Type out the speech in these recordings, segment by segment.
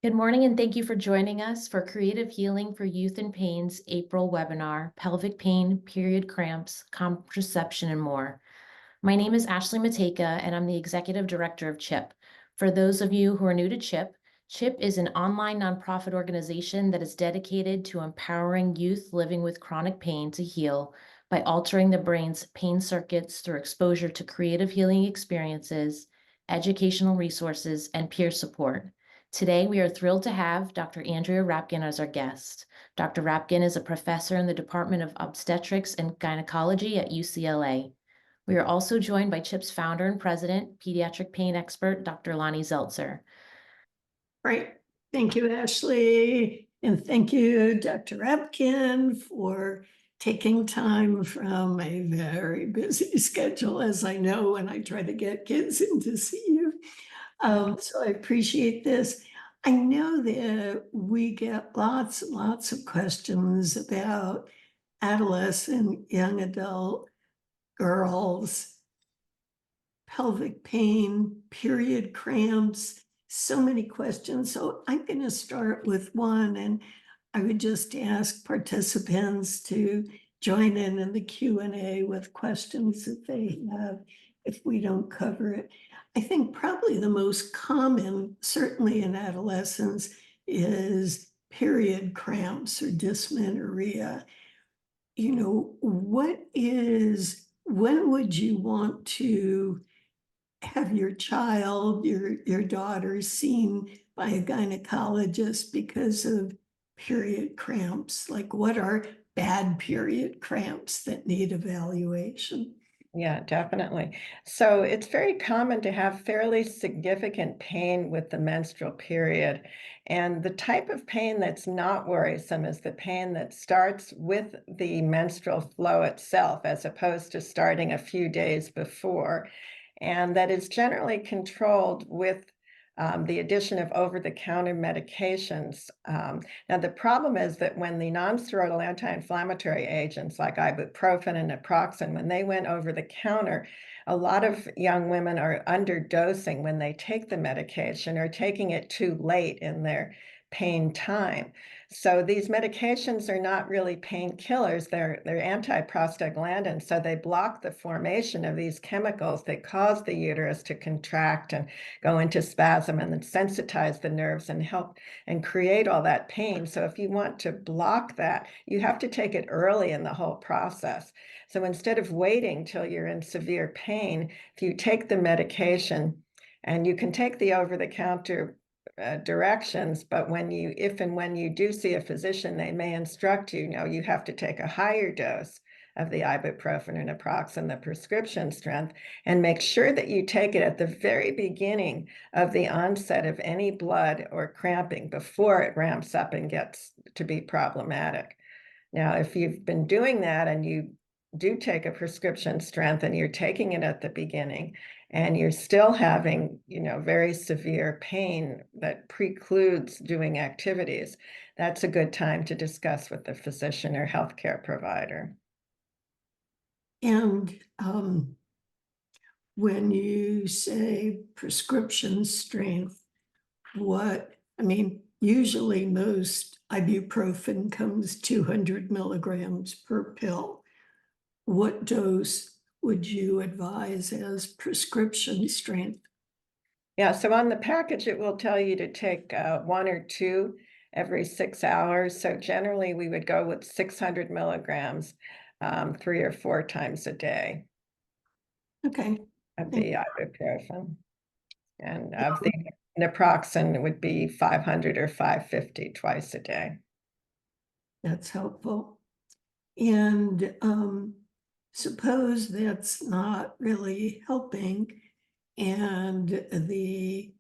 Good morning, and thank you for joining us for Creative Healing for Youth in Pain's April webinar, Pelvic Pain, Period Cramps, Contraception, and More. My name is Ashley Mateka, and I'm the Executive Director of CHIP. For those of you who are new to CHIP, CHIP is an online nonprofit organization that is dedicated to empowering youth living with chronic pain to heal by altering the brain's pain circuits through exposure to creative healing experiences, educational resources, and peer support. Today, we are thrilled to have Dr. Andrea Rapkin as our guest. Dr. Rapkin is a professor in the Department of Obstetrics and Gynecology at UCLA. We are also joined by CHIP's founder and president, pediatric pain expert, Dr. Lonnie Zeltzer. Right. Thank you, Ashley. And thank you, Dr. Rapkin, for taking time from a very busy schedule, as I know when I try to get kids in to see you. So I appreciate this. I know that we get lots and lots of questions about adolescent, young adult girls, pelvic pain, period cramps, so many questions. So I'm going to start with one, and I would just ask participants to join in the Q&A with questions that they have if we don't cover it. I think probably the most common, certainly in adolescence, is period cramps or dysmenorrhea. When would you want to have your child, your daughter seen by a gynecologist because of period cramps? Like, what are bad period cramps that need evaluation? Yeah, definitely. So it's very common to have fairly significant pain with the menstrual period. And the type of pain that's not worrisome is the pain that starts with the menstrual flow itself, as opposed to starting a few days before. And that is generally controlled with the addition of over-the-counter medications. Now, the problem is that when the nonsteroidal anti-inflammatory agents like ibuprofen and naproxen, when they went over the counter, a lot of young women are underdosing when they take the medication or taking it too late in their pain time. So these medications are not really painkillers, they're antiprostaglandins, so they block the formation of these chemicals that cause the uterus to contract and go into spasm and then sensitize the nerves and help and create all that pain. So if you want to block that, you have to take it early in the whole process. So instead of waiting till you're in severe pain, if you take the medication, and you can take the over-the-counter directions, but if and when you do see a physician, they may instruct you, you have to take a higher dose of the ibuprofen or naproxen, the prescription strength, and make sure that you take it at the very beginning of the onset of any blood or cramping before it ramps up and gets to be problematic. Now, if you've been doing that and you do take a prescription strength and you're taking it at the beginning and you're still having, very severe pain that precludes doing activities, that's a good time to discuss with the physician or healthcare provider. And when you say prescription strength, usually most ibuprofen comes 200 milligrams per pill. What dose would you advise as prescription strength? Yeah, so on the package, it will tell you to take 1 or 2 every 6 hours. So generally, we would go with 600 milligrams 3 or 4 times a day. Okay. Of the ibuprofen. And of the naproxen, it would be 500 or 550 twice a day. That's helpful. And suppose that's not really helping, and the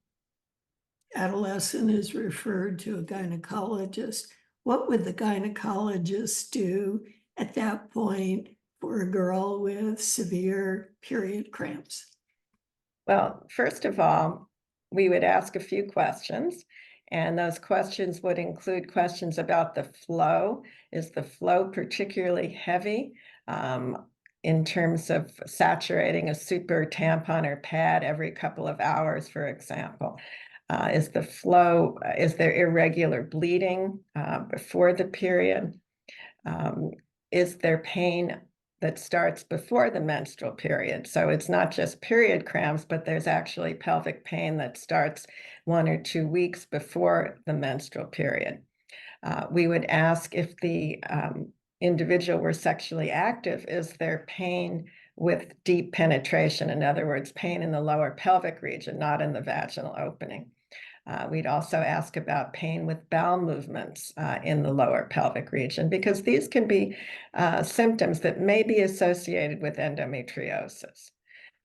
adolescent is referred to a gynecologist. What would the gynecologist do at that point for a girl with severe period cramps? Well, first of all, we would ask a few questions, and those questions would include questions about the flow. Is the flow particularly heavy in terms of saturating a super tampon or pad every couple of hours, for example? Is the flow, is there irregular bleeding before the period? Is there pain that starts before the menstrual period? So it's not just period cramps, but there's actually pelvic pain that starts 1 or 2 weeks before the menstrual period. We would ask if the individual were sexually active, is there pain with deep penetration? In other words, pain in the lower pelvic region, not in the vaginal opening. We'd also ask about pain with bowel movements in the lower pelvic region, because these can be symptoms that may be associated with endometriosis.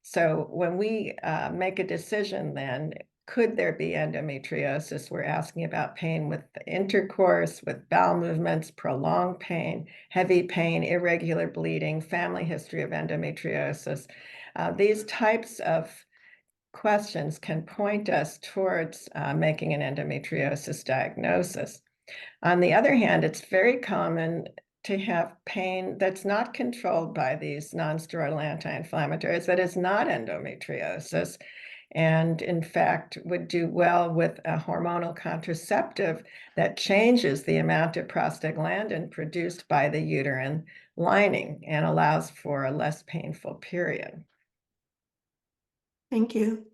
So when we make a decision then, could there be endometriosis? We're asking about pain with intercourse, with bowel movements, prolonged pain, heavy pain, irregular bleeding, family history of endometriosis. These types of questions can point us towards making an endometriosis diagnosis. On the other hand, it's very common to have pain that's not controlled by these nonsteroidal anti-inflammatories, that is not endometriosis, and in fact would do well with a hormonal contraceptive that changes the amount of prostaglandin produced by the uterine lining and allows for a less painful period. Thank you.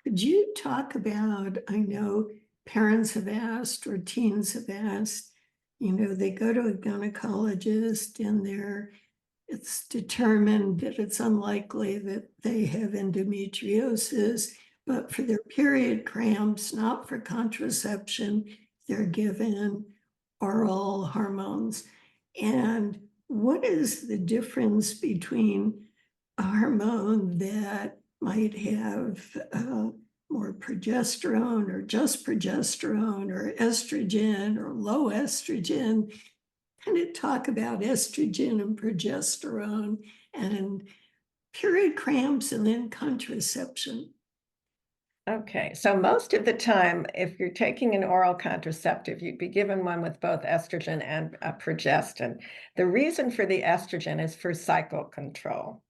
Could you talk about, I know parents have asked or teens have asked, they go to a gynecologist and it's determined that it's unlikely that they have endometriosis, but for their period cramps, not for contraception, they're given oral hormones. And what is the difference between a hormone that might have more progesterone or just progesterone or estrogen or low estrogen? Kind of talk about estrogen and progesterone and period cramps and then contraception. Okay, so most of the time, if you're taking an oral contraceptive, you'd be given one with both estrogen and progestin. The reason for the estrogen is for cycle control.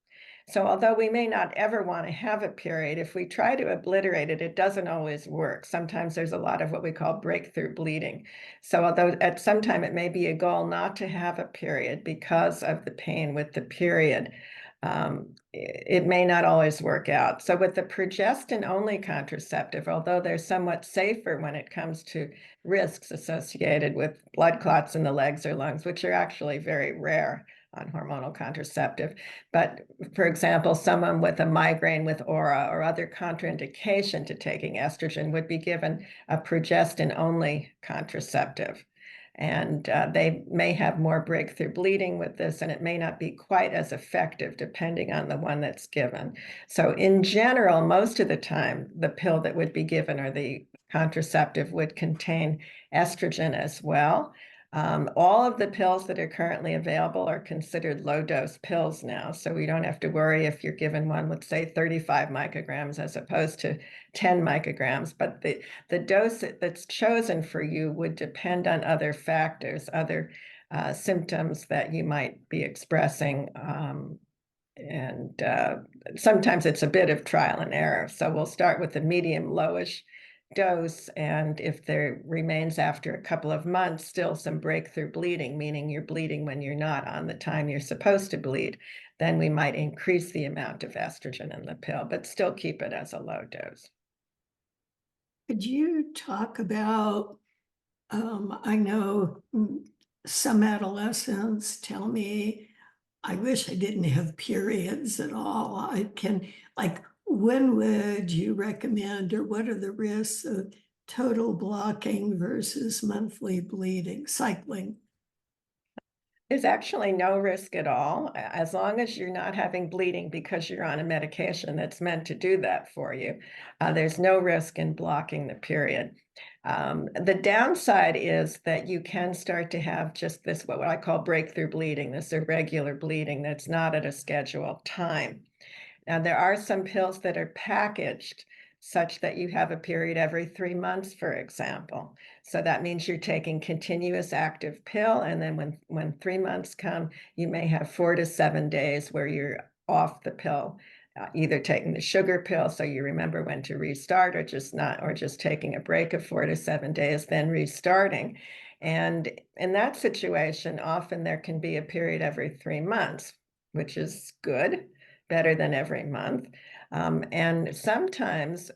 So although we may not ever want to have a period, if we try to obliterate it, it doesn't always work. Sometimes there's a lot of what we call breakthrough bleeding. So although at some time it may be a goal not to have a period because of the pain with the period, it may not always work out. So with the progestin-only contraceptive, although they're somewhat safer when it comes to risks associated with blood clots in the legs or lungs, which are actually very rare on hormonal contraceptive. But for example, someone with a migraine with aura or other contraindication to taking estrogen would be given a progestin-only contraceptive. And they may have more breakthrough bleeding with this, and it may not be quite as effective depending on the one that's given. So in general, most of the time, the pill that would be given or the contraceptive would contain estrogen as well. All of the pills that are currently available are considered low-dose pills now, so we don't have to worry if you're given one with, say, 35 micrograms as opposed to 10 micrograms, but the dose that's chosen for you would depend on other factors, other symptoms that you might be expressing, and sometimes it's a bit of trial and error. So we'll start with the medium lowish dose, and if there remains after a couple of months still some breakthrough bleeding, meaning you're bleeding when you're not on the time you're supposed to bleed, then we might increase the amount of estrogen in the pill, but still keep it as a low dose. Could you talk about, I know some adolescents tell me, I wish I didn't have periods at all. When would you recommend, or what are the risks of total blocking versus monthly bleeding, cycling? There's actually no risk at all, as long as you're not having bleeding because you're on a medication that's meant to do that for you. There's no risk in blocking the period. The downside is that you can start to have just this, what I call breakthrough bleeding, this irregular bleeding that's not at a scheduled time. Now, there are some pills that are packaged such that you have a period every 3 months, for example. So that means you're taking continuous active pill, and then when 3 months come, you may have 4 to 7 days where you're off the pill either taking the sugar pill so you remember when to restart, or just taking a break of 4 to 7 days, then restarting. And in that situation, often there can be a period every 3 months, which is good, better than every month. And sometimes,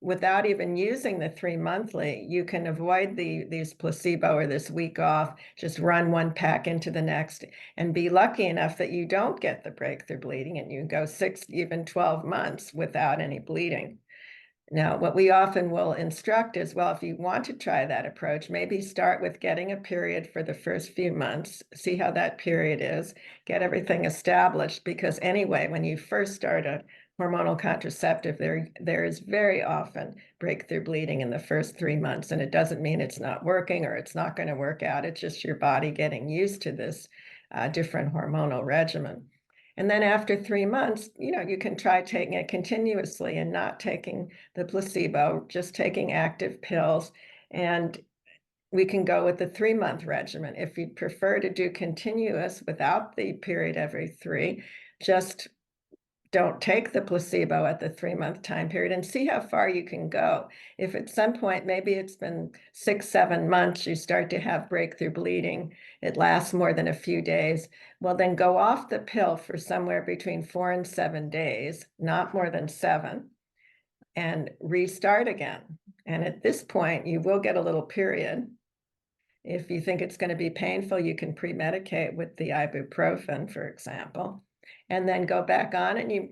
without even using the 3 monthly, you can avoid these placebo or this week off, just run one pack into the next, and be lucky enough that you don't get the breakthrough bleeding, and you go 6, even 12 months without any bleeding. Now, what we often will instruct is, well, if you want to try that approach, maybe start with getting a period for the first few months, see how that period is, get everything established, because anyway, when you first start a hormonal contraceptive, there is very often breakthrough bleeding in the first 3 months, and it doesn't mean it's not working or it's not going to work out. It's just your body getting used to this different hormonal regimen. And then after 3 months, you can try taking it continuously and not taking the placebo, just taking active pills. And we can go with the 3-month regimen. If you'd prefer to do continuous without the period every 3, just don't take the placebo at the 3-month time period and see how far you can go. If at some point, maybe it's been 6, 7 months, you start to have breakthrough bleeding, it lasts more than a few days, well, then go off the pill for somewhere between 4 and 7 days, not more than 7, and restart again. And at this point, you will get a little period. If you think it's going to be painful, you can pre-medicate with the ibuprofen, for example, and then go back on, and you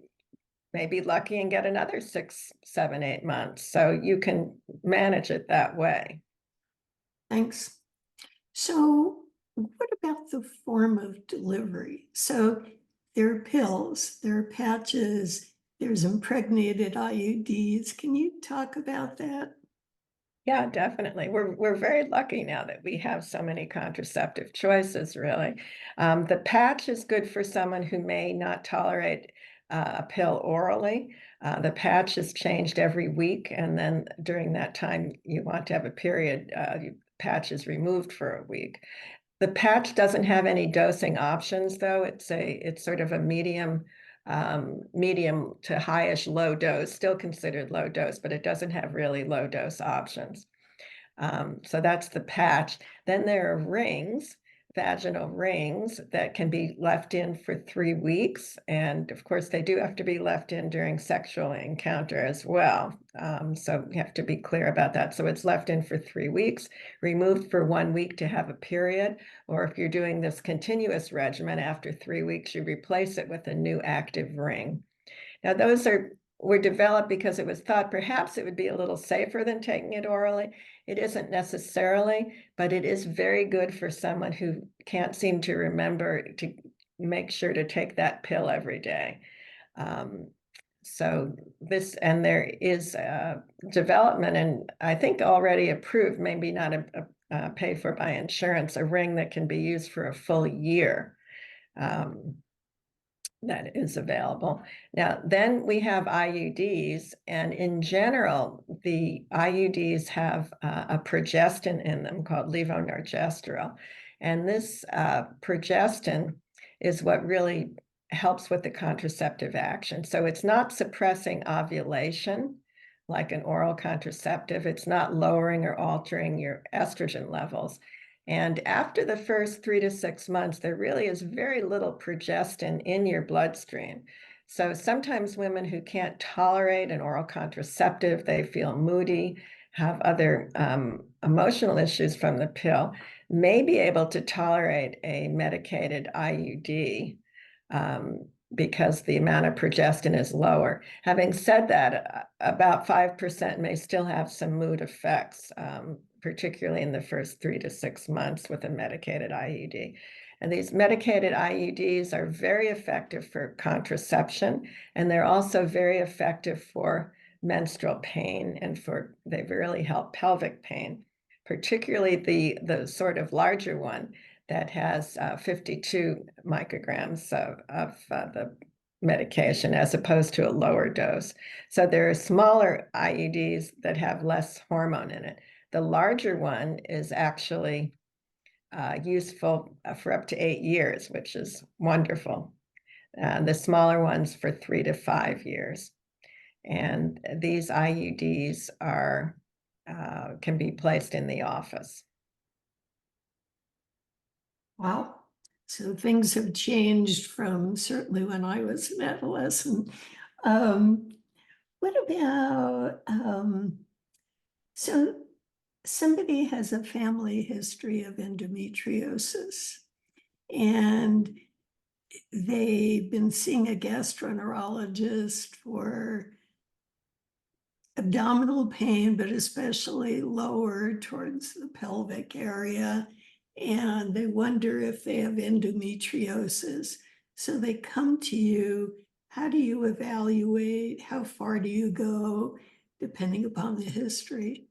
may be lucky and get another 6, 7, 8 months. So you can manage it that way. Thanks. So what about the form of delivery? So there are pills, there are patches, there's impregnated IUDs. Can you talk about that? Yeah, definitely. We're very lucky now that we have so many contraceptive choices, really. The patch is good for someone who may not tolerate a pill orally. The patch is changed every week, and then during that time, you want to have a period, patch is removed for a week. The patch doesn't have any dosing options, though. It's sort of a medium to highish low dose, still considered low dose, but it doesn't have really low dose options. So that's the patch. Then there are rings, vaginal rings, that can be left in for 3 weeks. And of course, they do have to be left in during sexual encounter as well. So we have to be clear about that. So it's left in for 3 weeks, removed for 1 week to have a period. Or if you're doing this continuous regimen, after 3 weeks, you replace it with a new active ring. Now, those were developed because it was thought perhaps it would be a little safer than taking it orally. It isn't necessarily, but it is very good for someone who can't seem to remember to make sure to take that pill every day. So and there is development, and I think already approved, maybe not paid for by insurance, a ring that can be used for a full year. That is available. Now, then we have IUDs, and in general, the IUDs have a progestin in them called levonorgestrel. And this progestin is what really helps with the contraceptive action. So it's not suppressing ovulation like an oral contraceptive. It's not lowering or altering your estrogen levels. And after the first 3 to 6 months, there really is very little progestin in your bloodstream. So sometimes women who can't tolerate an oral contraceptive, they feel moody, have other emotional issues from the pill, may be able to tolerate a medicated IUD because the amount of progestin is lower. Having said that, about 5% may still have some mood effects, particularly in the first 3 to 6 months with a medicated IUD. And these medicated IUDs are very effective for contraception, and they're also very effective for menstrual pain, and they really help pelvic pain, particularly the sort of larger one that has 52 micrograms of the medication as opposed to a lower dose. So there are smaller IUDs that have less hormone in it. The larger one is actually useful for up to 8 years, which is wonderful. the smaller ones for 3 to 5 years. And these IUDs are can be placed in the office. Wow. So things have changed from certainly when I was an adolescent. What about, so somebody has a family history of endometriosis and they've been seeing a gastroenterologist for abdominal pain, but especially lower towards the pelvic area. And they wonder if they have endometriosis. So they come to you. How do you evaluate? How far do you go, depending upon the history?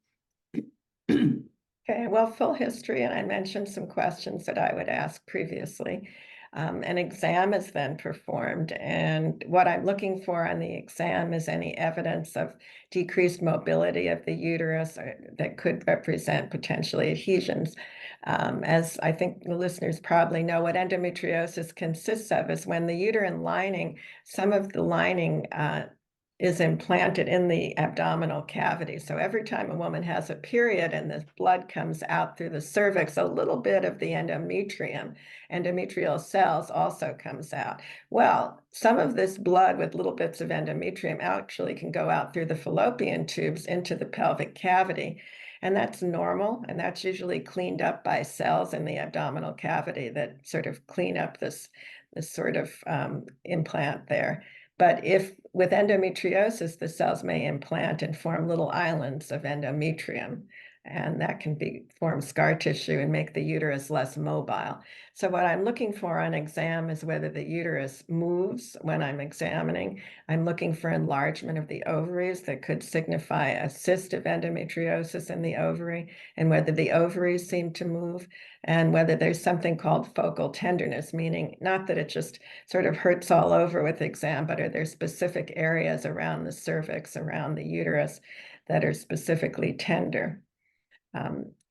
Okay, well, full history, and I mentioned some questions that I would ask previously. An exam is then performed, and what I'm looking for on the exam is any evidence of decreased mobility of the uterus that could represent potentially adhesions. As I think the listeners probably know, what endometriosis consists of is when the uterine lining, some of the lining is implanted in the abdominal cavity. So every time a woman has a period and the blood comes out through the cervix, a little bit of the endometrial cells also comes out. Well, some of this blood with little bits of endometrium actually can go out through the fallopian tubes into the pelvic cavity. And that's normal. And that's usually cleaned up by cells in the abdominal cavity that sort of clean up this sort of implant there. But if with endometriosis, the cells may implant and form little islands of endometrium, and that can form scar tissue and make the uterus less mobile. So what I'm looking for on exam is whether the uterus moves when I'm examining. I'm looking for enlargement of the ovaries that could signify a cyst of endometriosis in the ovary, and whether the ovaries seem to move, and whether there's something called focal tenderness, meaning not that it just sort of hurts all over with exam, but are there specific areas around the cervix, around the uterus that are specifically tender.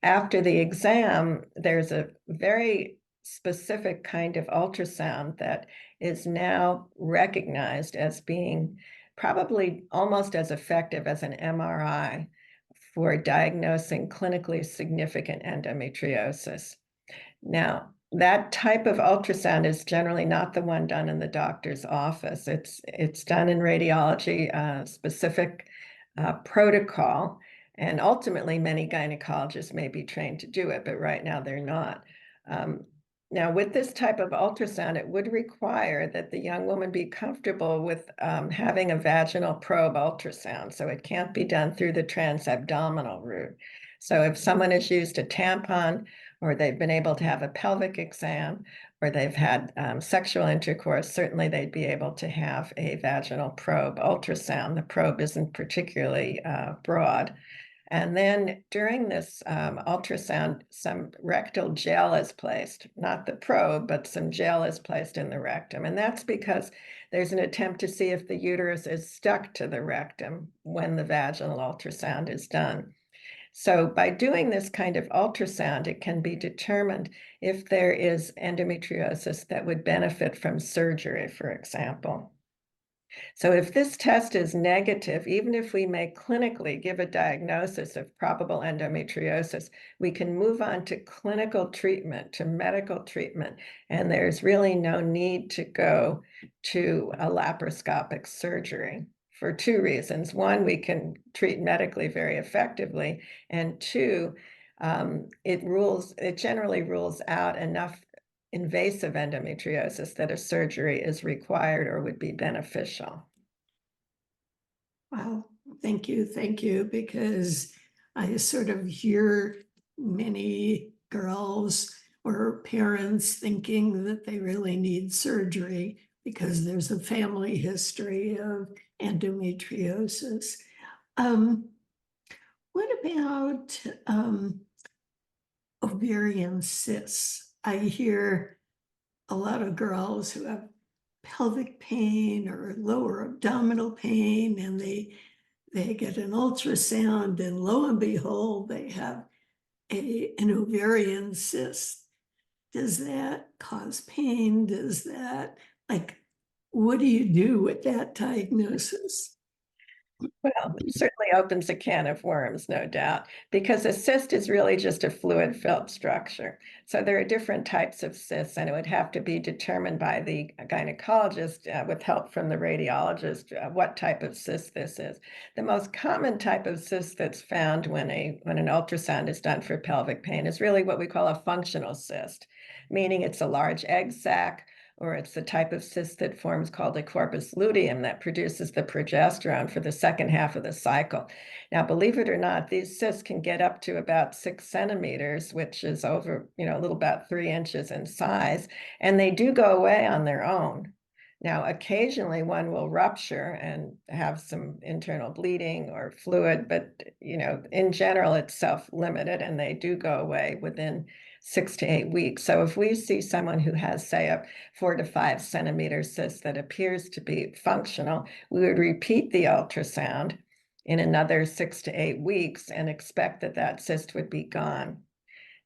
After the exam, there's a very specific kind of ultrasound that is now recognized as being probably almost as effective as an MRI for diagnosing clinically significant endometriosis. Now, that type of ultrasound is generally not the one done in the doctor's office. It's done in radiology, specific protocol. And ultimately, many gynecologists may be trained to do it, but right now they're not. Now, with this type of ultrasound, it would require that the young woman be comfortable with having a vaginal probe ultrasound. So it can't be done through the transabdominal route. So if someone has used a tampon, or they've been able to have a pelvic exam, or they've had sexual intercourse, certainly they'd be able to have a vaginal probe ultrasound. The probe isn't particularly broad. And then during this ultrasound, some rectal gel is placed, not the probe, but some gel is placed in the rectum. And that's because there's an attempt to see if the uterus is stuck to the rectum when the vaginal ultrasound is done. So by doing this kind of ultrasound, it can be determined if there is endometriosis that would benefit from surgery, for example. So if this test is negative, even if we may clinically give a diagnosis of probable endometriosis, we can move on to clinical treatment, to medical treatment, and there's really no need to go to a laparoscopic surgery for two reasons. One, we can treat medically very effectively, and two, it generally rules out enough invasive endometriosis that a surgery is required or would be beneficial. Wow, thank you, because I sort of hear many girls or parents thinking that they really need surgery because there's a family history of endometriosis. What about ovarian cysts? I hear a lot of girls who have pelvic pain or lower abdominal pain, and they get an ultrasound, and lo and behold, they have an ovarian cyst. Does that cause pain? Does that, like, what do you do with that diagnosis? Well, it certainly opens a can of worms, no doubt, because a cyst is really just a fluid-filled structure. So there are different types of cysts, and it would have to be determined by the gynecologist with help from the radiologist what type of cyst this is. The most common type of cyst that's found when an ultrasound is done for pelvic pain is really what we call a functional cyst, meaning it's a large egg sac, or it's the type of cyst that forms called a corpus luteum that produces the progesterone for the second half of the cycle. Now, believe it or not, these cysts can get up to about 6 centimeters, which is over, a little about 3 inches in size, and they do go away on their own. Now, occasionally one will rupture and have some internal bleeding or fluid, but in general, it's self-limited and they do go away within 6 to 8 weeks. So if we see someone who has, say, a 4 to 5 centimeter cyst that appears to be functional, we would repeat the ultrasound in another 6 to 8 weeks and expect that that cyst would be gone.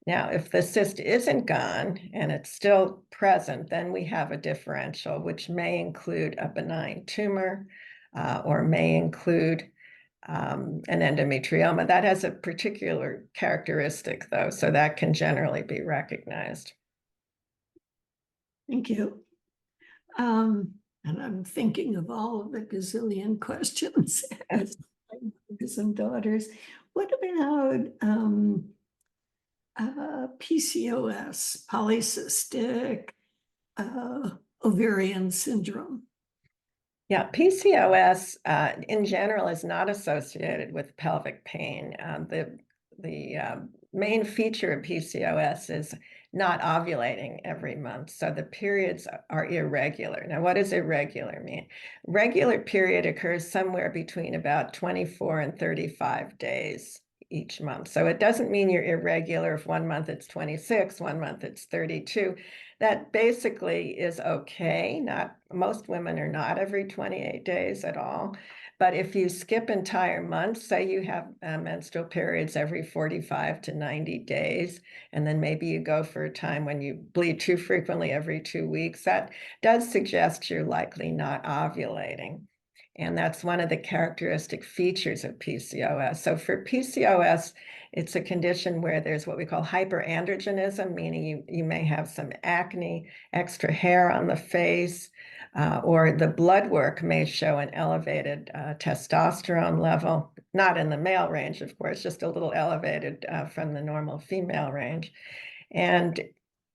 Now, if the cyst isn't gone and it's still present, then we have a differential, which may include a benign tumor or may include an endometrioma. That has a particular characteristic, though, so that can generally be recognized. Thank you. And I'm thinking of all of the gazillion questions as my mothers and daughters. What about PCOS, polycystic ovarian syndrome? Yeah, PCOS in general is not associated with pelvic pain. The main feature of PCOS is not ovulating every month. So the periods are irregular. Now, what does irregular mean? Regular period occurs somewhere between about 24 and 35 days each month. So it doesn't mean you're irregular if 1 month it's 26, 1 month it's 32. That basically is okay. Most women are not every 28 days at all. But if you skip entire months, say you have menstrual periods every 45 to 90 days, and then maybe you go for a time when you bleed too frequently every 2 weeks, that does suggest you're likely not ovulating. And that's one of the characteristic features of PCOS. So for PCOS, it's a condition where there's what we call hyperandrogenism, meaning you may have some acne, extra hair on the face, or the blood work may show an elevated testosterone level, not in the male range, of course, just a little elevated from the normal female range. And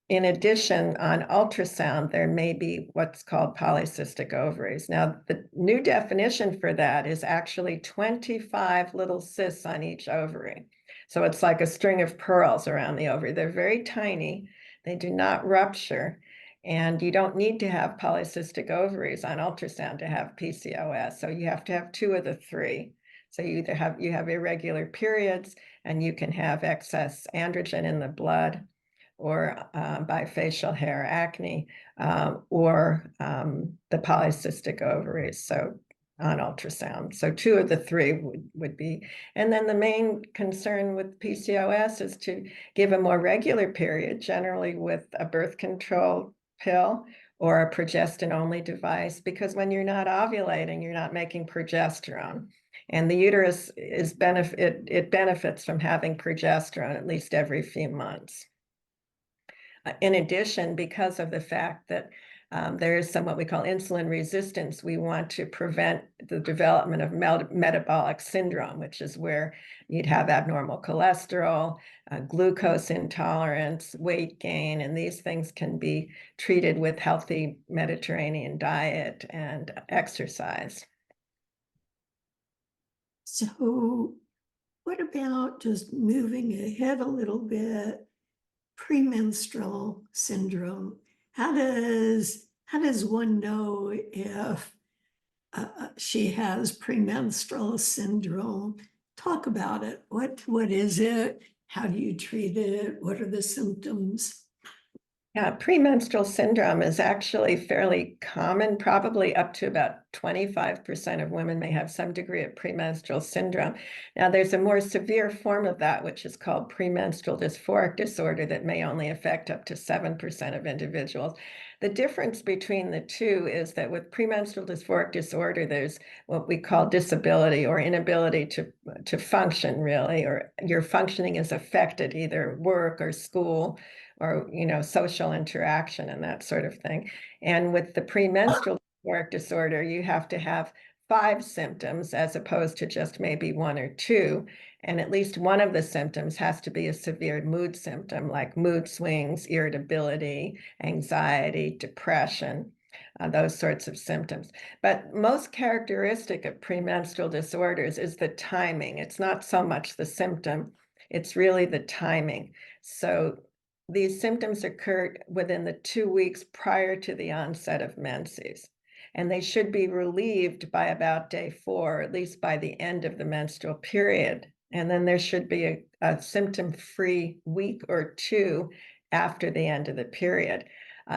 in addition, on ultrasound, there may be what's called polycystic ovaries. Now, the new definition for that is actually 25 little cysts on each ovary. So it's like a string of pearls around the ovary. They're very tiny. They do not rupture. And you don't need to have polycystic ovaries on ultrasound to have PCOS. So you have to have 2 of the 3. So you either have irregular periods, and you can have excess androgen in the blood, or bifacial hair acne, or the polycystic ovaries, so on ultrasound. So 2 of the 3 would be. And then the main concern with PCOS is to give a more regular period, generally with a birth control pill or a progestin-only device, because when you're not ovulating, you're not making progesterone. And the uterus it benefits from having progesterone at least every few months. In addition, because of the fact that there is what we call insulin resistance, we want to prevent the development of metabolic syndrome, which is where you'd have abnormal cholesterol, glucose intolerance, weight gain, and these things can be treated with healthy Mediterranean diet and exercise. So what about just moving ahead a little bit? Premenstrual syndrome. How does one know if she has premenstrual syndrome? Talk about it. What is it? How do you treat it? What are the symptoms? Yeah, premenstrual syndrome is actually fairly common, probably up to about 25% of women may have some degree of premenstrual syndrome. Now, there's a more severe form of that, which is called premenstrual dysphoric disorder, that may only affect up to 7% of individuals. The difference between the two is that with premenstrual dysphoric disorder, there's what we call disability or inability to function, really, or your functioning is affected, either work or school or, social interaction and that sort of thing. And with the premenstrual dysphoric disorder, you have to have 5 symptoms as opposed to just maybe 1 or 2. And at least one of the symptoms has to be a severe mood symptom, like mood swings, irritability, anxiety, depression, those sorts of symptoms. But most characteristic of premenstrual disorders is the timing. It's not so much the symptom, it's really the timing. So these symptoms occur within the 2 weeks prior to the onset of menses, and they should be relieved by about day 4, or at least by the end of the menstrual period. And then there should be a symptom-free week or 2 after the end of the period.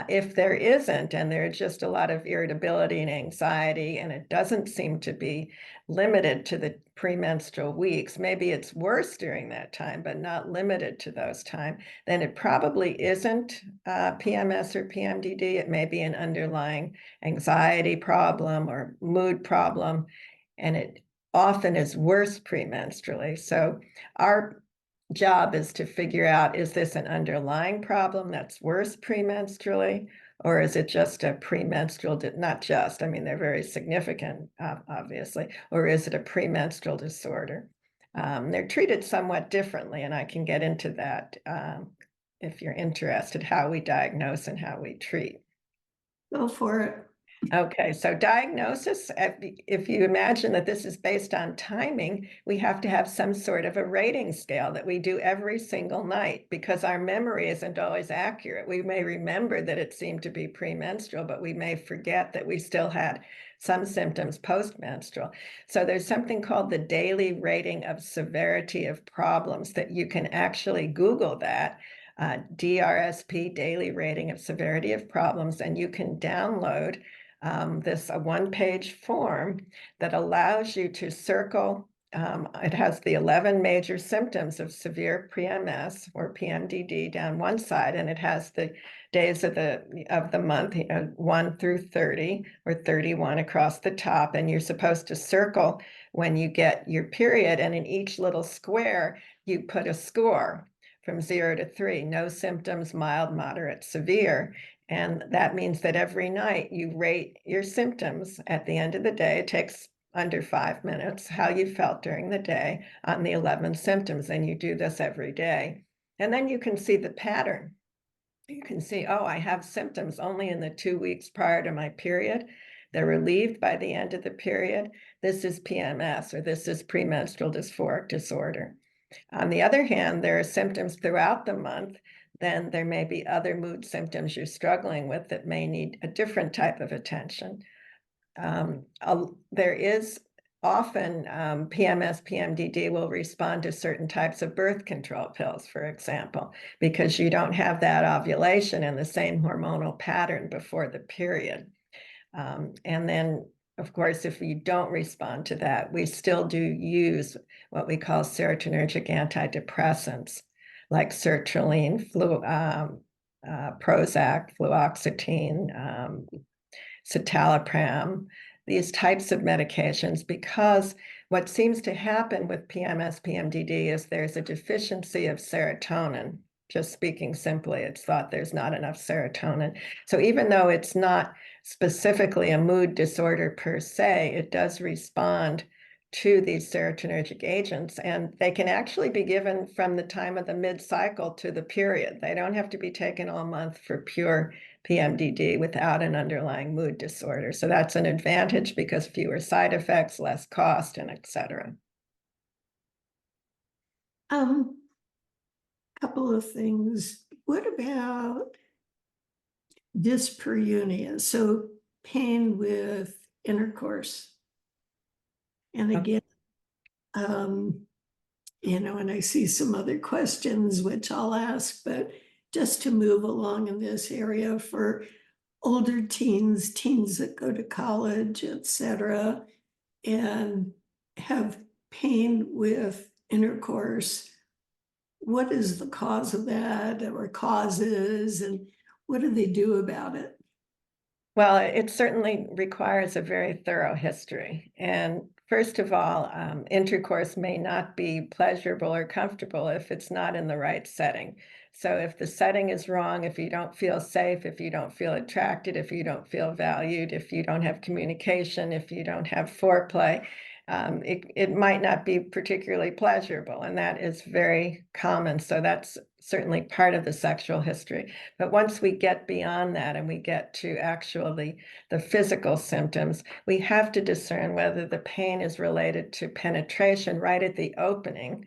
If there isn't, and there's just a lot of irritability and anxiety, and it doesn't seem to be limited to the premenstrual weeks, maybe it's worse during that time, but not limited to those times, then it probably isn't PMS or PMDD. It may be an underlying anxiety problem or mood problem, and it often is worse premenstrually. So our job is to figure out, is this an underlying problem that's worse premenstrually, or is it just a premenstrual, not just, I mean, they're very significant, obviously, or is it a premenstrual disorder? They're treated somewhat differently, and I can get into that if you're interested, how we diagnose and how we treat. Go for it. Okay, so diagnosis, if you imagine that this is based on timing, we have to have some sort of a rating scale that we do every single night, because our memory isn't always accurate. We may remember that it seemed to be premenstrual, but we may forget that we still had some symptoms postmenstrual. So there's something called the daily rating of severity of problems that you can actually Google that. DRSP, daily rating of severity of problems, and you can download this a one-page form that allows you to circle. It has the 11 major symptoms of severe PMS or PMDD down one side, and it has the days of the month, 1 through 30 or 31 across the top, and you're supposed to circle when you get your period, and in each little square you put a score from 0 to 3, no symptoms, mild, moderate, severe. And that means that every night you rate your symptoms at the end of the day. It takes under 5 minutes, how you felt during the day on the 11 symptoms. And you do this every day. And then you can see the pattern. You can see, oh, I have symptoms only in the 2 weeks prior to my period. They're relieved by the end of the period. This is PMS, or this is premenstrual dysphoric disorder. On the other hand, there are symptoms throughout the month. Then there may be other mood symptoms you're struggling with that may need a different type of attention. There is often PMS, PMDD will respond to certain types of birth control pills, for example, because you don't have that ovulation and the same hormonal pattern before the period. And then, of course, if you don't respond to that, we still do use what we call serotonergic antidepressants, like sertraline, Prozac, fluoxetine, citalopram, these types of medications, because what seems to happen with PMS, PMDD is there's a deficiency of serotonin. Just speaking simply, it's thought there's not enough serotonin. So even though it's not specifically a mood disorder per se, it does respond to these serotonergic agents, and they can actually be given from the time of the mid-cycle to the period. They don't have to be taken all month for pure PMDD without an underlying mood disorder. So that's an advantage, because fewer side effects, less cost, and et cetera. Couple of things. What about dyspareunia? So pain with intercourse. And again, and I see some other questions which I'll ask, but just to move along in this area, for older teens, teens that go to college, etc., and have pain with intercourse. What is the cause of that, or causes, and what do they do about it? Well, it certainly requires a very thorough history. And first of all, intercourse may not be pleasurable or comfortable if it's not in the right setting. So if the setting is wrong, if you don't feel safe, if you don't feel attracted, if you don't feel valued, if you don't have communication, if you don't have foreplay, it might not be particularly pleasurable. And that is very common. So that's certainly part of the sexual history. But once we get beyond that and we get to actually the physical symptoms, we have to discern whether the pain is related to penetration right at the opening,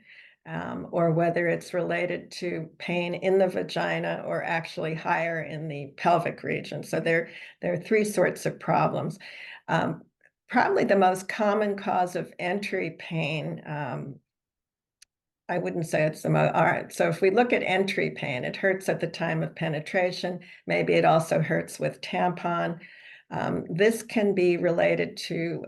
or whether it's related to pain in the vagina or actually higher in the pelvic region. So there are three sorts of problems. Probably the most common cause of entry pain, I wouldn't say it's the most. All right. So if we look at entry pain, it hurts at the time of penetration. Maybe it also hurts with tampon. This can be related to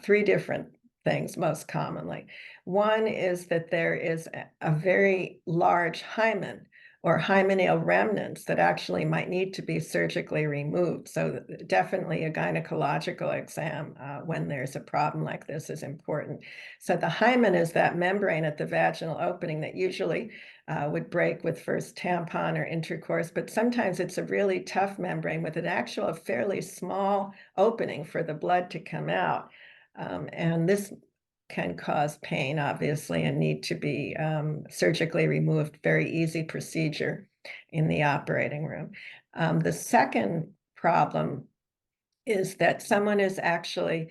three different things most commonly. One is that there is a very large hymen or hymeneal remnants that actually might need to be surgically removed. So definitely a gynecological exam when there's a problem like this is important. So the hymen is that membrane at the vaginal opening that usually would break with first tampon or intercourse, but sometimes it's a really tough membrane with an actual fairly small opening for the blood to come out. And this can cause pain, obviously, and need to be surgically removed. Very easy procedure in the operating room. The second problem is that someone is actually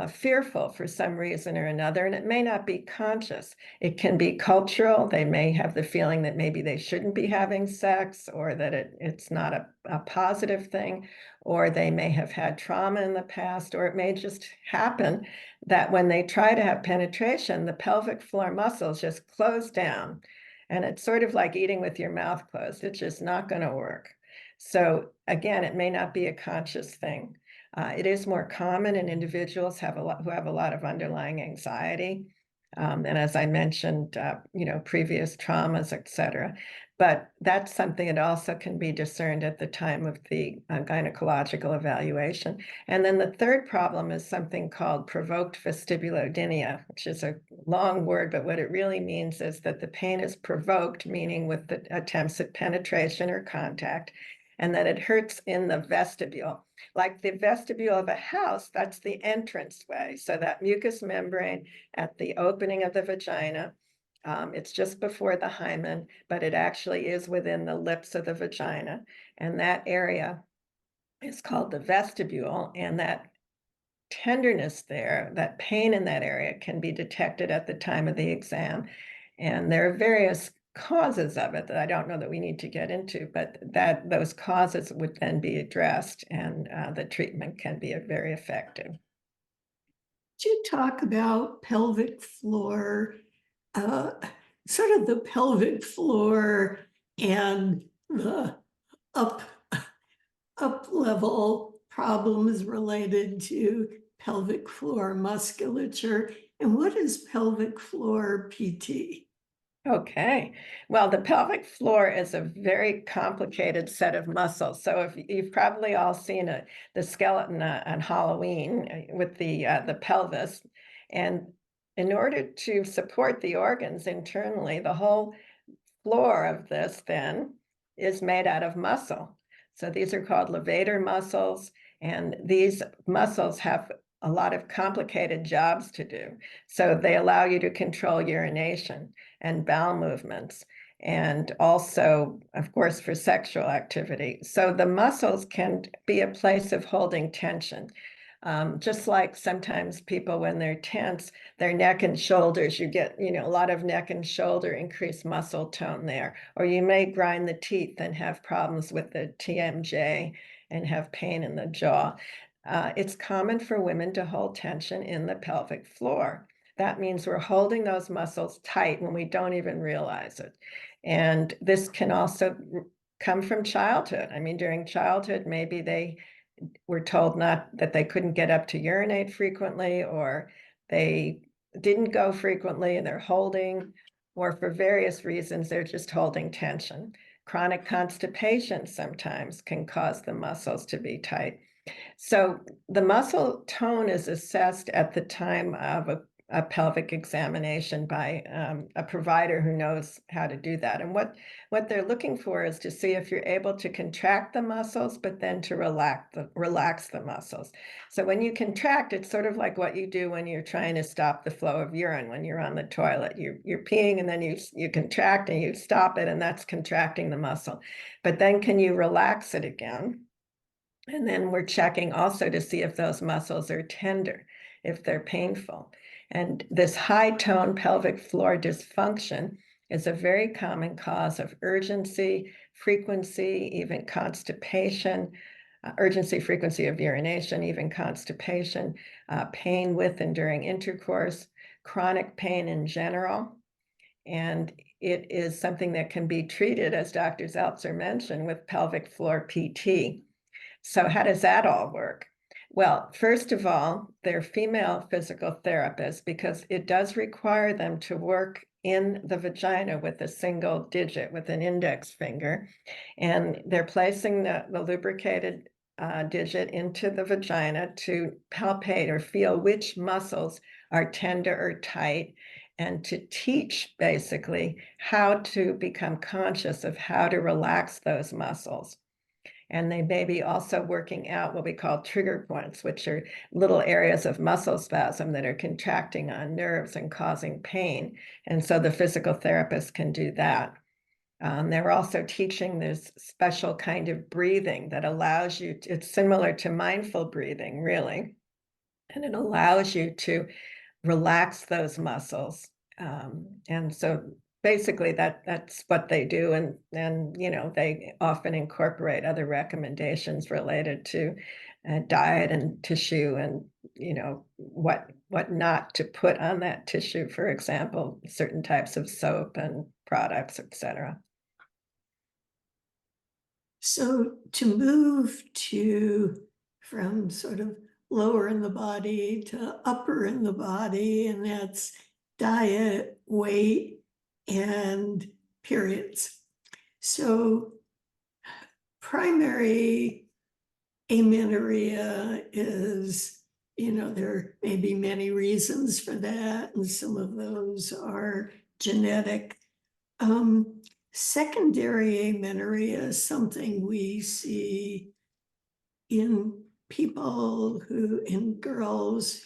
fearful for some reason or another, and it may not be conscious. It can be cultural. They may have the feeling that maybe they shouldn't be having sex, or that it's not a positive thing, or they may have had trauma in the past, or it may just happen that when they try to have penetration, the pelvic floor muscles just close down. And it's sort of like eating with your mouth closed. It's just not going to work. So again, it may not be a conscious thing. It is more common in individuals who have a lot of underlying anxiety. And as I mentioned, previous traumas, et cetera. But that's something that also can be discerned at the time of the gynecological evaluation. And then the third problem is something called provoked vestibulodynia, which is a long word, but what it really means is that the pain is provoked, meaning with the attempts at penetration or contact, and that it hurts in the vestibule. Like the vestibule of a house, that's the entranceway. So that mucous membrane at the opening of the vagina, it's just before the hymen, but it actually is within the lips of the vagina. And that area is called the vestibule. And that tenderness there, that pain in that area can be detected at the time of the exam. And there are various causes of it that I don't know that we need to get into, but that those causes would then be addressed, and the treatment can be very effective. Could you talk about pelvic floor, sort of the pelvic floor and the up level problems related to pelvic floor musculature, and what is pelvic floor PT? Okay, well, the pelvic floor is a very complicated set of muscles. So if you've probably all seen the skeleton on Halloween with the pelvis, and in order to support the organs internally, the whole floor of this then is made out of muscle. So these are called levator muscles, and these muscles have a lot of complicated jobs to do. So they allow you to control urination and bowel movements, and also, of course, for sexual activity. So the muscles can be a place of holding tension. Just like sometimes people, when they're tense, their neck and shoulders, you get, a lot of neck and shoulder increased muscle tone there. Or you may grind the teeth and have problems with the TMJ and have pain in the jaw. It's common for women to hold tension in the pelvic floor. That means we're holding those muscles tight when we don't even realize it. And this can also come from childhood. I mean, during childhood, maybe they were told not that they couldn't get up to urinate frequently, or they didn't go frequently and they're holding, or for various reasons, they're just holding tension. Chronic constipation sometimes can cause the muscles to be tight. So the muscle tone is assessed at the time of a pelvic examination by a provider who knows how to do that. And what they're looking for is to see if you're able to contract the muscles, but then to relax the muscles. So when you contract, it's sort of like what you do when you're trying to stop the flow of urine when you're on the toilet. You're peeing and then you contract and you stop it, and that's contracting the muscle. But then can you relax it again? And then we're checking also to see if those muscles are tender, if they're painful. And this high tone pelvic floor dysfunction is a very common cause of urgency, frequency, even constipation, urgency, frequency of urination, even constipation, pain with and during intercourse, chronic pain in general. And it is something that can be treated, as Dr. Zeltzer mentioned, with pelvic floor PT. So how does that all work? Well, first of all, they're female physical therapists because it does require them to work in the vagina with a single digit, with an index finger. And they're placing the lubricated digit into the vagina to palpate or feel which muscles are tender or tight, and to teach basically how to become conscious of how to relax those muscles. And they may be also working out what we call trigger points, which are little areas of muscle spasm that are contracting on nerves and causing pain. And so the physical therapist can do that. They're also teaching this special kind of breathing that allows you to, it's similar to mindful breathing, really. And it allows you to relax those muscles. And so basically that's what they do. And you know, they often incorporate other recommendations related to diet and tissue, and you know, what not to put on that tissue, for example, certain types of soap and products, etc. So to move from sort of lower in the body to upper in the body, and that's diet, weight, and periods. So primary amenorrhea is, there may be many reasons for that, and some of those are genetic. Secondary amenorrhea is something we see in in girls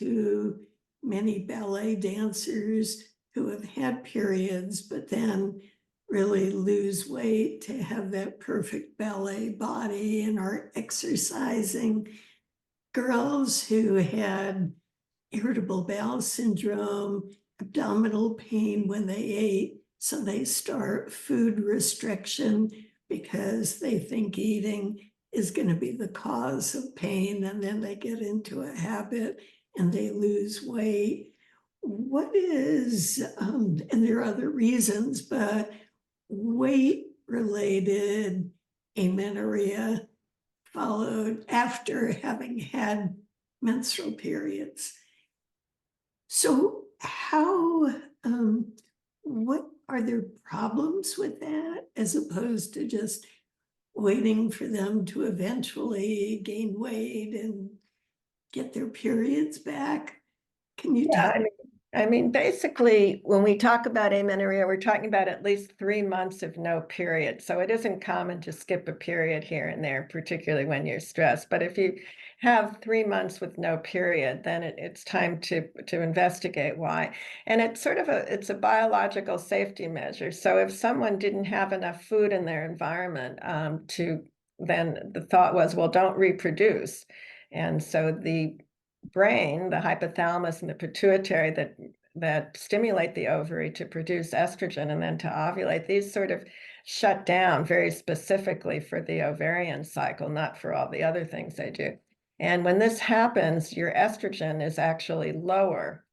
many ballet dancers who have had periods, but then really lose weight to have that perfect ballet body and are exercising. Girls who had irritable bowel syndrome, abdominal pain when they ate, so they start food restriction because they think eating is going to be the cause of pain, and then they get into a habit and they lose weight. What is, and there are other reasons, but weight-related amenorrhea followed after having had menstrual periods. So what are there problems with that, as opposed to just waiting for them to eventually gain weight and get their periods back? Can you Yeah, talk? I mean, basically, when we talk about amenorrhea, we're talking about at least 3 months of no period. So it isn't common to skip a period here and there, particularly when you're stressed. But if you have 3 months with no period, then it's time to investigate why. And it's sort of it's a biological safety measure. So if someone didn't have enough food in their environment, then the thought was, well, don't reproduce. And so the brain, the hypothalamus and the pituitary that stimulate the ovary to produce estrogen and then to ovulate, these sort of shut down very specifically for the ovarian cycle, not for all the other things they do. And when this happens, your estrogen is actually lower.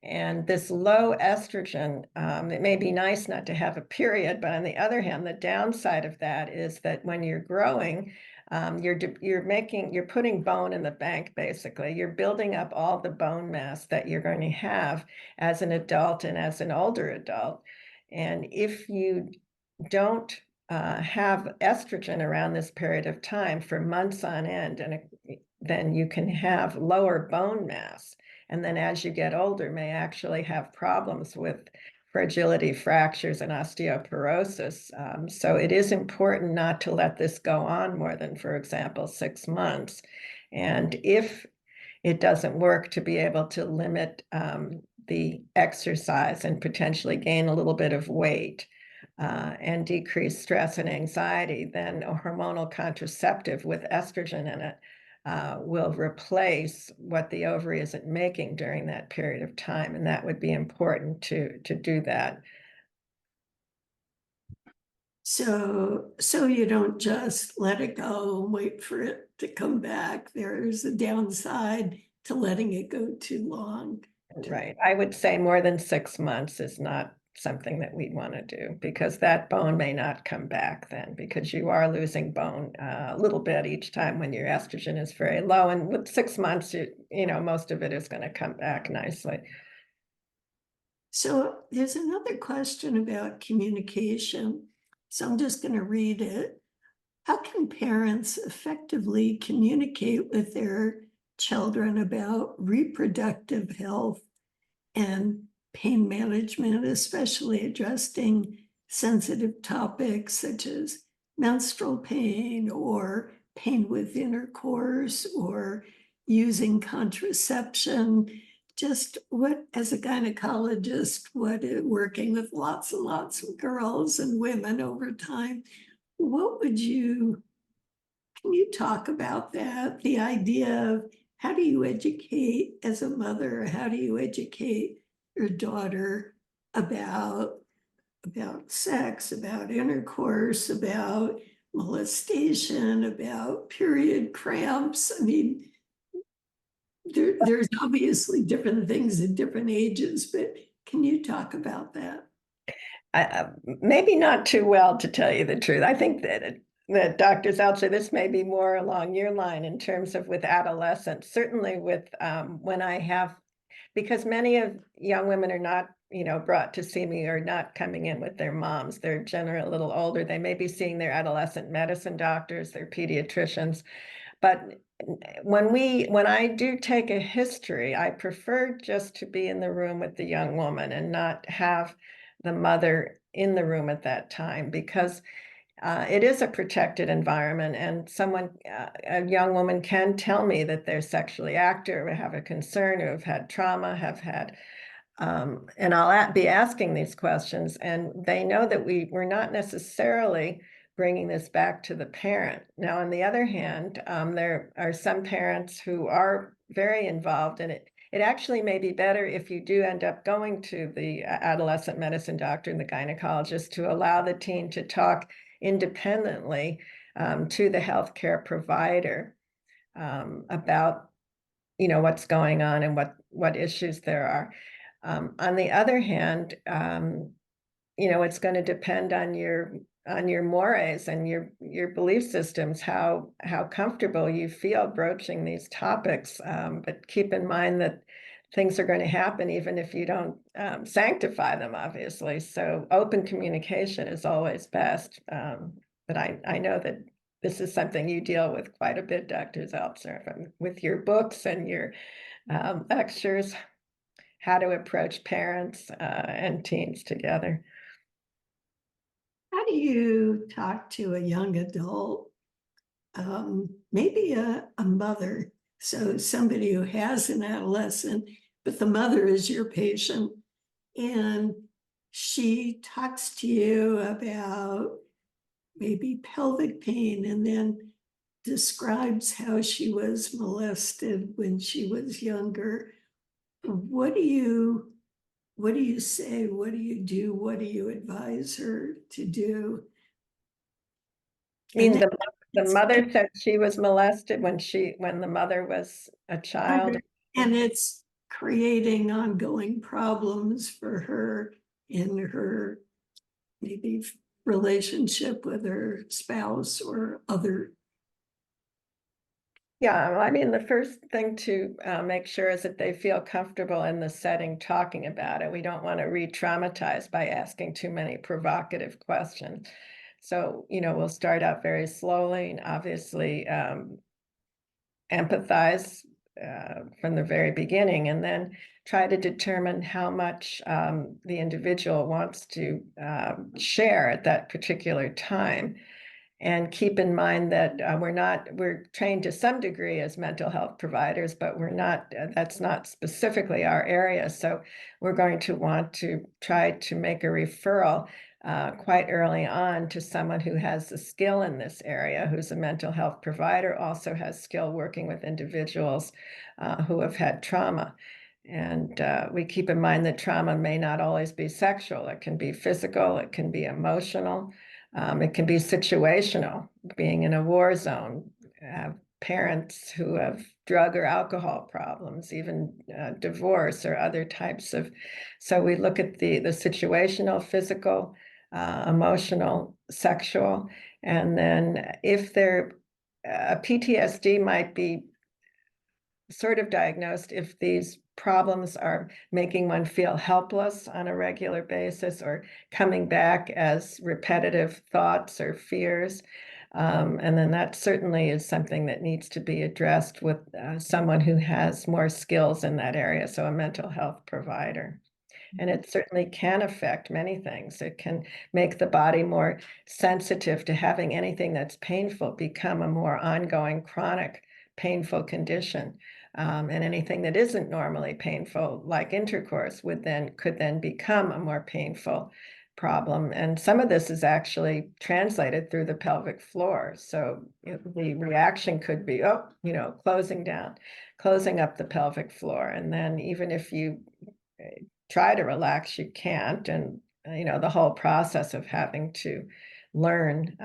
And this low estrogen, it may be nice not to have a period, but on the other hand, the downside of that is that when you're growing, you're putting bone in the bank, basically. You're building up all the bone mass that you're going to have as an adult and as an older adult. And if you don't have estrogen around this period of time for months on end, then you can have lower bone mass. And then as you get older, may actually have problems with fragility, fractures, and osteoporosis. So it is important not to let this go on more than, for example, 6 months. And if it doesn't work, to be able to limit the exercise and potentially gain a little bit of weight and decrease stress and anxiety, then a hormonal contraceptive with estrogen in it will replace what the ovary isn't making during that period of time. And that would be important to do that. So you don't just let it go and wait for it to come back. There's a downside to letting it go too long. Right. I would say more than 6 months is not something that we'd want to do, because that bone may not come back then, because you are losing bone a little bit each time when your estrogen is very low. And with 6 months, you know, most of it is going to come back nicely. So there's another question about communication. So I'm just going to read it. How can parents effectively communicate with their children about reproductive health and pain management, especially addressing sensitive topics such as menstrual pain or pain with intercourse or using contraception? Just what, as a gynecologist, working with lots and lots of girls and women over time, can you talk about that? The idea of how do you educate as a mother, how do you educate your daughter about sex, about intercourse, about molestation, about period cramps? I mean, there's obviously different things at different ages, but can you talk about that? Maybe not too well, to tell you the truth. I think that doctors out there, this may be more along your line in terms of with adolescents, certainly with when I have, because many of young women are not, you know, brought to see me or not coming in with their moms. They're generally a little older. They may be seeing their adolescent medicine doctors, their pediatricians. But when I do take a history, I prefer just to be in the room with the young woman and not have the mother in the room at that time, because it is a protected environment, and a young woman can tell me that they're sexually active or have a concern or have had trauma, and I'll be asking these questions, and they know that we're not necessarily bringing this back to the parent. Now, on the other hand, there are some parents who are very involved in it. It actually may be better if you do end up going to the adolescent medicine doctor and the gynecologist to allow the teen to talk independently to the healthcare provider about, you know, what's going on and what issues there are. On the other hand, you know, it's going to depend on your mores and your belief systems, how comfortable you feel broaching these topics. But keep in mind that things are going to happen even if you don't sanctify them, obviously. So open communication is always best. But I know that this is something you deal with quite a bit, Dr. Zeltzer, with your books and your lectures, how to approach parents and teens together. How do you talk to a young adult, maybe a mother, so somebody who has an adolescent, but the mother is your patient, and she talks to you about maybe pelvic pain and then describes how she was molested when she was younger? What do you say? What do you do? What do you advise her to do? I mean, the mother said she was molested when the mother was a child. And it's creating ongoing problems for her in her maybe relationship with her spouse or other. Yeah, well, I mean, the first thing to make sure is that they feel comfortable in the setting talking about it. We don't want to re-traumatize by asking too many provocative questions. So, we'll start out very slowly and obviously empathize from the very beginning, and then try to determine how much the individual wants to share at that particular time. And keep in mind that we're trained to some degree as mental health providers, but we're not, that's not specifically our area. So we're going to want to try to make a referral quite early on to someone who has the skill in this area, who's a mental health provider, also has skill working with individuals who have had trauma. And we keep in mind that trauma may not always be sexual. It can be physical, it can be emotional. It can be situational, being in a war zone, parents who have drug or alcohol problems, even divorce or other types of. So we look at the situational, physical, emotional, sexual, and then if they're PTSD might be sort of diagnosed if these problems are making one feel helpless on a regular basis or coming back as repetitive thoughts or fears. And then that certainly is something that needs to be addressed with someone who has more skills in that area, so a mental health provider. And it certainly can affect many things. It can make the body more sensitive to having anything that's painful become a more ongoing chronic painful condition. And anything that isn't normally painful, like intercourse, could then become a more painful problem. And some of this is actually translated through the pelvic floor. So the reaction could be, closing up the pelvic floor. And then even if you try to relax, you can't. And, the whole process of having to learn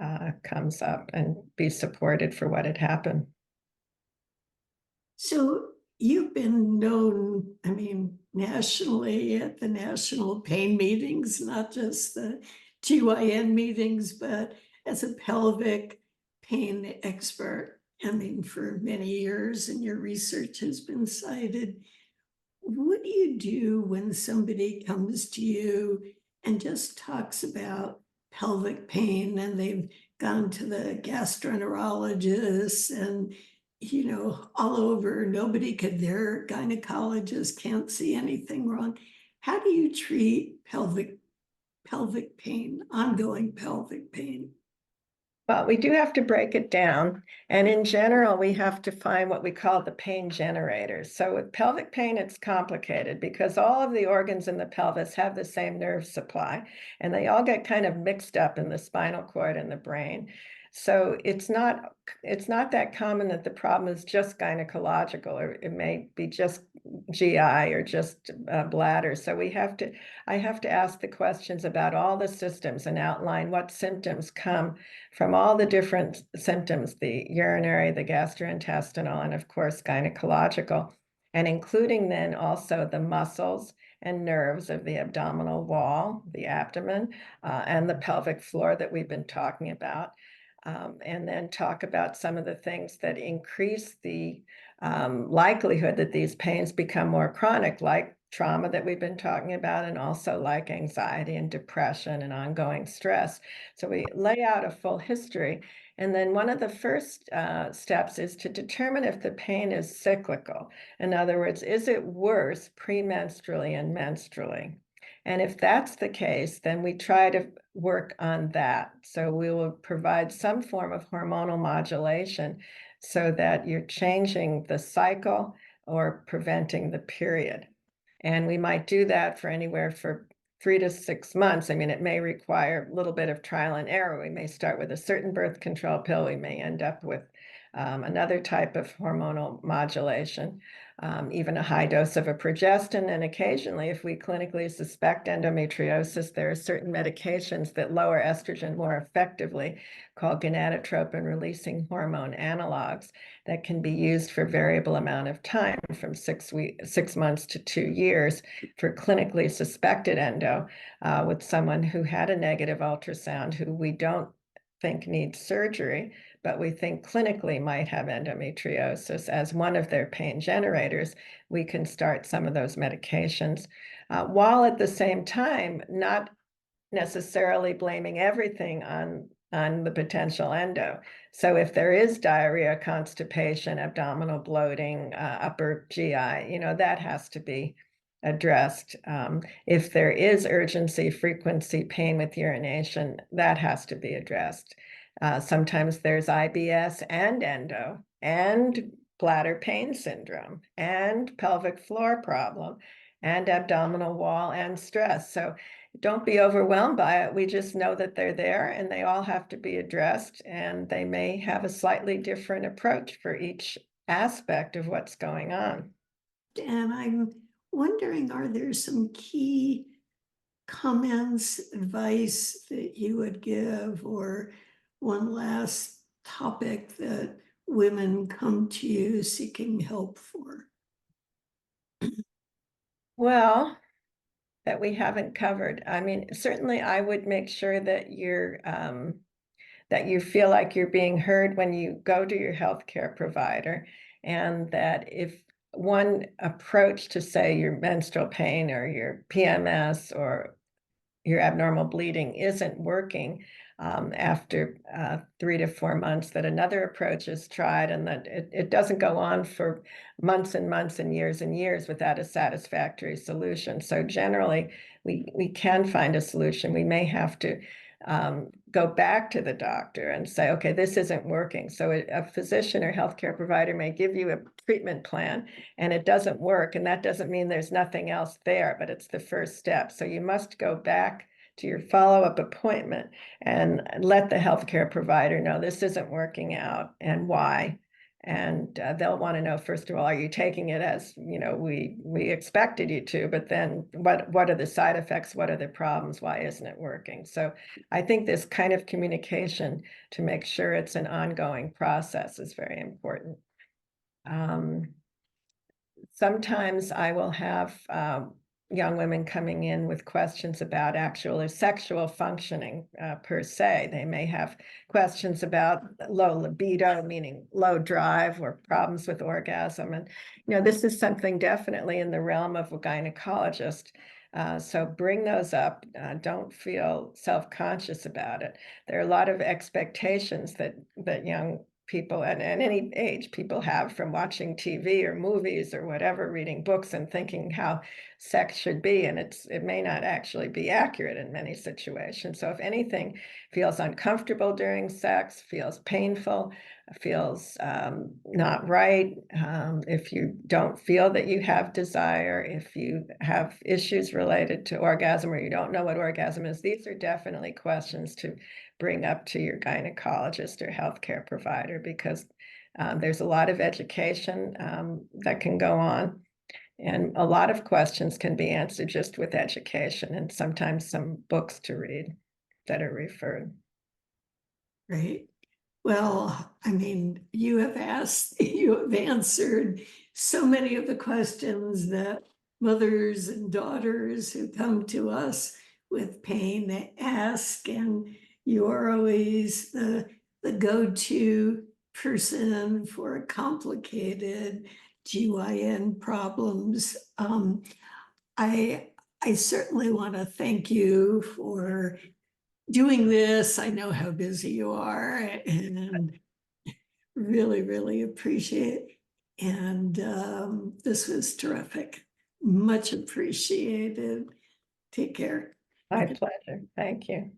comes up and be supported for what had happened. So you've been known, I mean, nationally at the national pain meetings, not just the GYN meetings, but as a pelvic pain expert, I mean, for many years, and your research has been cited. What do you do when somebody comes to you and just talks about pelvic pain and they've gone to the gastroenterologist and all over, their gynecologist can't see anything wrong? How do you treat pelvic pain, ongoing pelvic pain? Well, we do have to break it down. And in general, we have to find what we call the pain generators. So with pelvic pain, it's complicated because all of the organs in the pelvis have the same nerve supply, and they all get kind of mixed up in the spinal cord and the brain. So it's not that common that the problem is just gynecological, or it may be just GI or just bladder. So I have to ask the questions about all the systems and outline what symptoms come from all the different symptoms, the urinary, the gastrointestinal, and of course, gynecological, and including then also the muscles and nerves of the abdominal wall, the abdomen, and the pelvic floor that we've been talking about. And then talk about some of the things that increase the likelihood that these pains become more chronic, like trauma that we've been talking about, and also like anxiety and depression and ongoing stress. So we lay out a full history. And then one of the first steps is to determine if the pain is cyclical. In other words, is it worse premenstrually and menstrually? And if that's the case, then we try to work on that. So we will provide some form of hormonal modulation so that you're changing the cycle or preventing the period. And we might do that for anywhere for 3 to 6 months. I mean, it may require a little bit of trial and error. We may start with a certain birth control pill. We may end up with another type of hormonal modulation, even a high dose of a progestin. And occasionally, if we clinically suspect endometriosis, there are certain medications that lower estrogen more effectively, called gonadotropin-releasing hormone analogs, that can be used for variable amount of time, from 6 months to 2 years, for clinically suspected endo, with someone who had a negative ultrasound, who we don't think needs surgery, but we think clinically might have endometriosis as one of their pain generators. We can start some of those medications, while at the same time not necessarily blaming everything on the potential endo. So if there is diarrhea, constipation, abdominal bloating, upper GI, that has to be addressed. If there is urgency, frequency, pain with urination, that has to be addressed. Sometimes there's IBS and endo and bladder pain syndrome and pelvic floor problem and abdominal wall and stress. So don't be overwhelmed by it. We just know that they're there and they all have to be addressed, and they may have a slightly different approach for each aspect of what's going on. And I'm wondering, are there some key comments, advice that you would give, or one last topic that women come to you seeking help for? Well, that we haven't covered. I mean, certainly I would make sure that that you feel like you're being heard when you go to your healthcare provider, and that if one approach to, say, your menstrual pain or your PMS or your abnormal bleeding isn't working, after 3 to 4 months, that another approach is tried, and that it doesn't go on for months and months and years without a satisfactory solution. So generally, we can find a solution. We may have to go back to the doctor and say, okay, this isn't working. So a physician or healthcare provider may give you a treatment plan and it doesn't work. And that doesn't mean there's nothing else there, but it's the first step. So you must go back to your follow-up appointment and let the healthcare provider know this isn't working out and why. And they'll want to know, first of all, are you taking it as we expected you to? But then, what are the side effects? What are the problems? Why isn't it working? So, I think this kind of communication to make sure it's an ongoing process is very important. Sometimes I will have young women coming in with questions about actual sexual functioning per se. They may have questions about low libido, meaning low drive, or problems with orgasm. And, this is something definitely in the realm of a gynecologist. So bring those up. Don't feel self-conscious about it. There are a lot of expectations that young people at any age people have from watching TV or movies or whatever, reading books and thinking how sex should be, and it may not actually be accurate in many situations. So if anything feels uncomfortable during sex, feels painful, feels not right, if you don't feel that you have desire, if you have issues related to orgasm or you don't know what orgasm is, these are definitely questions to bring up to your gynecologist or healthcare provider, because there's a lot of education that can go on, and a lot of questions can be answered just with education and sometimes some books to read that are referred. Right. Well, I mean, you have answered so many of the questions that mothers and daughters who come to us with pain, they ask, and you are always the go-to person for complicated GYN problems. I certainly want to thank you for doing this. I know how busy you are, and really, really appreciate it. And this was terrific. Much appreciated. Take care. My pleasure. Thank you.